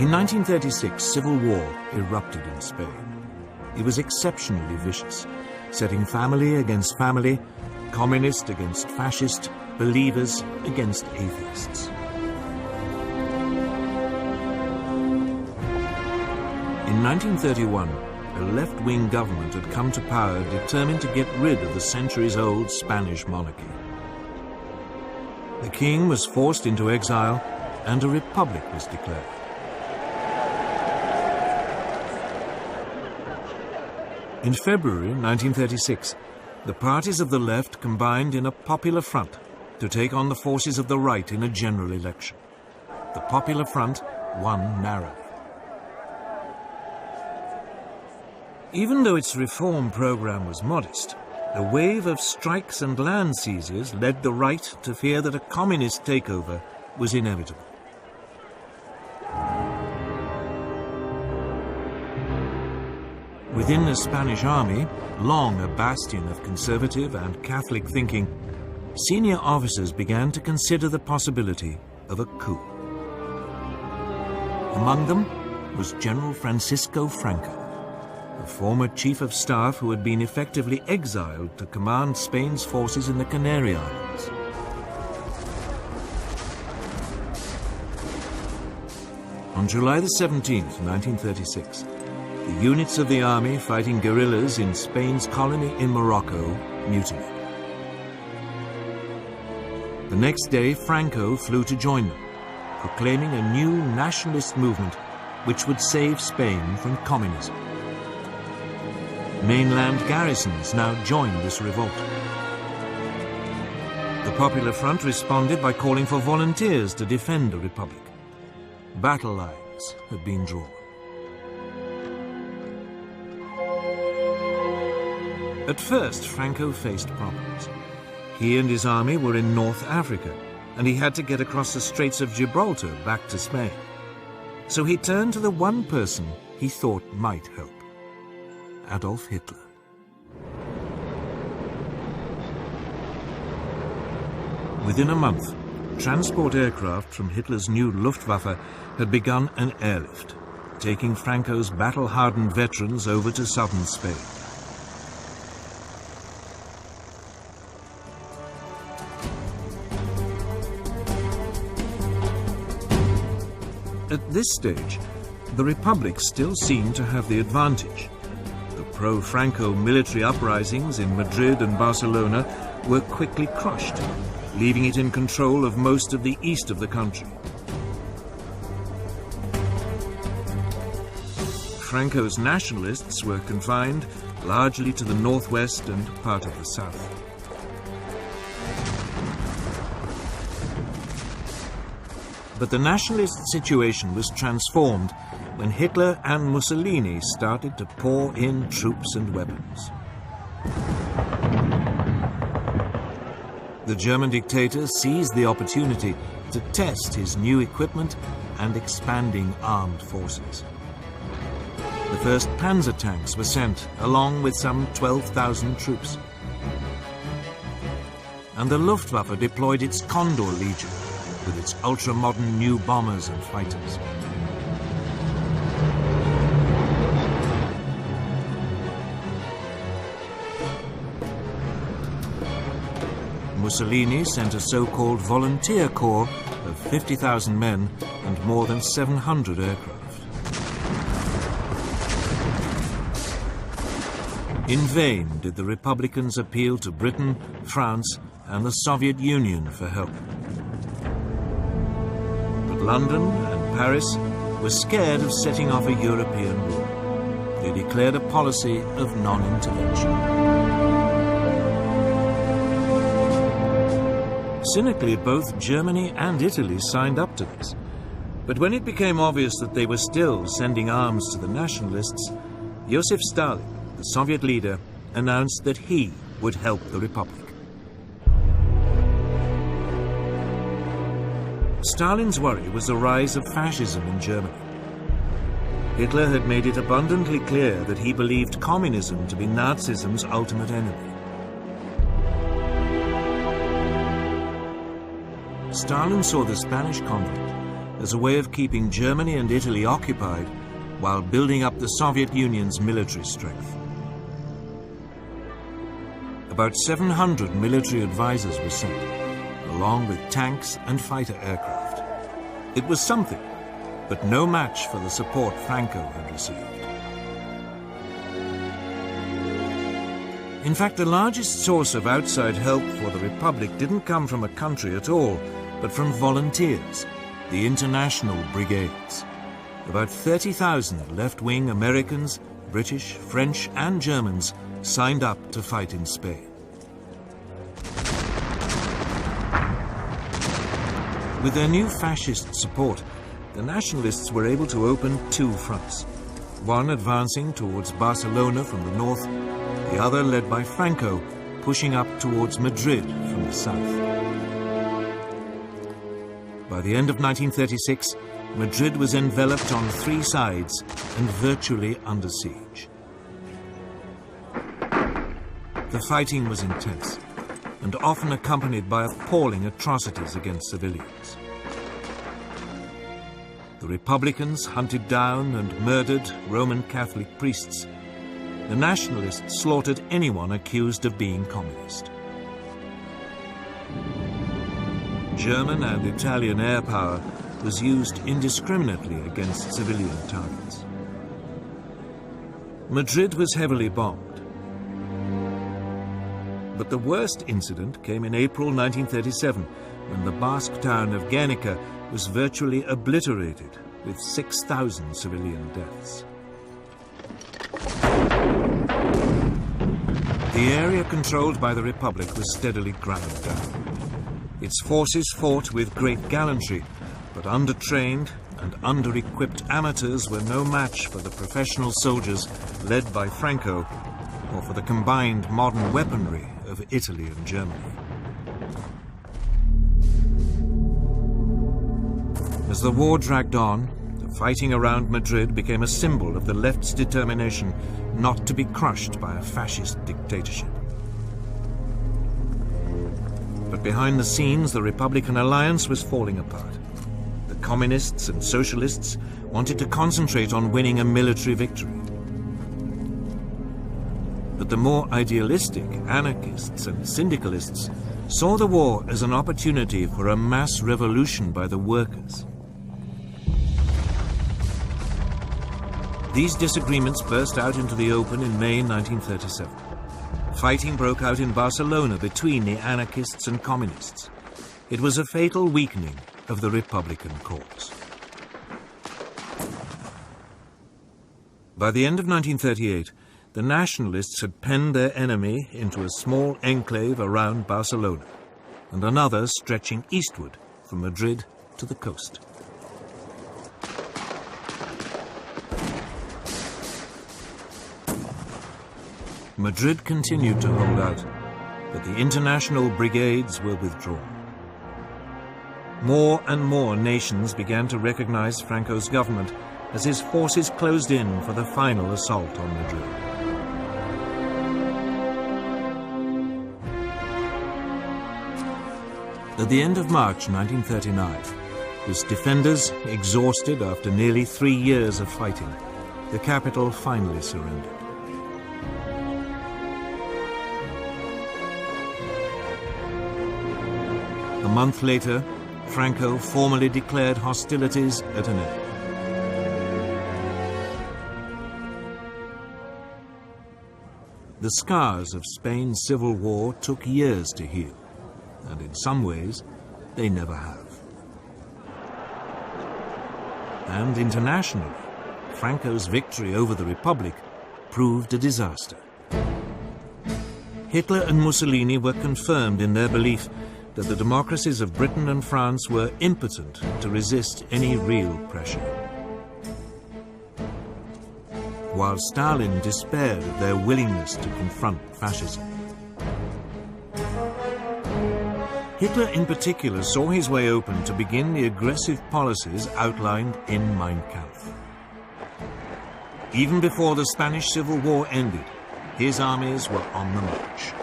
In 1936, civil war erupted in Spain. It was exceptionally vicious, setting family against family, communist against fascist, believers against atheists. In 1931, a left-wing government had come to power determined to get rid of the centuries-old Spanish monarchy. The king was forced into exile and a republic was declared. In February 1936, the parties of the left combined in a popular front to take on the forces of the right in a general election. The Popular Front won narrowly. Even though its reform program was modest, the wave of strikes and land seizures led the right to fear that a communist takeover was inevitable. Within the Spanish army, long a bastion of conservative and Catholic thinking, senior officers began to consider the possibility of a coup. Among them was General Francisco Franco, the former chief of staff who had been effectively exiled to command Spain's forces in the Canary Islands. On July the 17th, 1936, the units of the army fighting guerrillas in Spain's colony in Morocco mutinied. The next day, Franco flew to join them, proclaiming a new nationalist movement which would save Spain from communism. Mainland garrisons now joined this revolt. The Popular Front responded by calling for volunteers to defend the Republic. Battle lines had been drawn. At first, Franco faced problems. He and his army were in North Africa, and he had to get across the Straits of Gibraltar back to Spain. So he turned to the one person he thought might help: Adolf Hitler. Within a month, transport aircraft from Hitler's new Luftwaffe had begun an airlift, taking Franco's battle-hardened veterans over to southern Spain. At this stage, the Republic still seemed to have the advantage. The pro-Franco military uprisings in Madrid and Barcelona were quickly crushed, leaving it in control of most of the east of the country. Franco's nationalists were confined largely to the northwest and part of the south. But the nationalist situation was transformed when Hitler and Mussolini started to pour in troops and weapons. The German dictator seized the opportunity to test his new equipment and expanding armed forces. The first Panzer tanks were sent, along with some 12,000 troops. And the Luftwaffe deployed its Condor Legion, with its ultra-modern new bombers and fighters. Mussolini sent a so-called volunteer corps of 50,000 men and more than 700 aircraft. In vain did the Republicans appeal to Britain, France, and the Soviet Union for help. But London and Paris were scared of setting off a European war. They declared a policy of non-intervention. Cynically, both Germany and Italy signed up to this. But when it became obvious that they were still sending arms to the nationalists, Joseph Stalin, the Soviet leader, announced that he would help the Republic. Stalin's worry was the rise of fascism in Germany. Hitler had made it abundantly clear that he believed communism to be Nazism's ultimate enemy. Stalin saw the Spanish conflict as a way of keeping Germany and Italy occupied while building up the Soviet Union's military strength. About 700 military advisors were sent, along with tanks and fighter aircraft. It was something, but no match for the support Franco had received. In fact, the largest source of outside help for the Republic didn't come from a country at all, but from volunteers, the International Brigades. About 30,000 left-wing Americans, British, French and Germans signed up to fight in Spain. With their new fascist support, the nationalists were able to open two fronts, one advancing towards Barcelona from the north, the other led by Franco, pushing up towards Madrid from the south. By the end of 1936, Madrid was enveloped on three sides and virtually under siege. The fighting was intense and often accompanied by appalling atrocities against civilians. The Republicans hunted down and murdered Roman Catholic priests. The nationalists slaughtered anyone accused of being communist. German and Italian air power was used indiscriminately against civilian targets. Madrid was heavily bombed. But the worst incident came in April 1937, when the Basque town of Guernica was virtually obliterated, with 6,000 civilian deaths. The area controlled by the Republic was steadily ground down. Its forces fought with great gallantry, but undertrained and under-equipped amateurs were no match for the professional soldiers led by Franco, or for the combined modern weaponry of Italy and Germany. As the war dragged on, the fighting around Madrid became a symbol of the left's determination not to be crushed by a fascist dictatorship. But behind the scenes, the Republican alliance was falling apart. The communists and socialists wanted to concentrate on winning a military victory. But the more idealistic anarchists and syndicalists saw the war as an opportunity for a mass revolution by the workers. These disagreements burst out into the open in May 1937. Fighting broke out in Barcelona between the anarchists and communists. It was a fatal weakening of the Republican cause. By the end of 1938, the nationalists had penned their enemy into a small enclave around Barcelona, and another stretching eastward from Madrid to the coast. Madrid continued to hold out, but the international brigades were withdrawn. More and more nations began to recognize Franco's government as his forces closed in for the final assault on Madrid. At the end of March 1939, its defenders, exhausted after nearly 3 years of fighting, the capital finally surrendered. A month later, Franco formally declared hostilities at an end. The scars of Spain's civil war took years to heal, and in some ways, they never have. And internationally, Franco's victory over the Republic proved a disaster. Hitler and Mussolini were confirmed in their belief that the democracies of Britain and France were impotent to resist any real pressure. While Stalin despaired of their willingness to confront fascism. Hitler in particular saw his way open to begin the aggressive policies outlined in Mein Kampf. Even before the Spanish Civil War ended, his armies were on the march.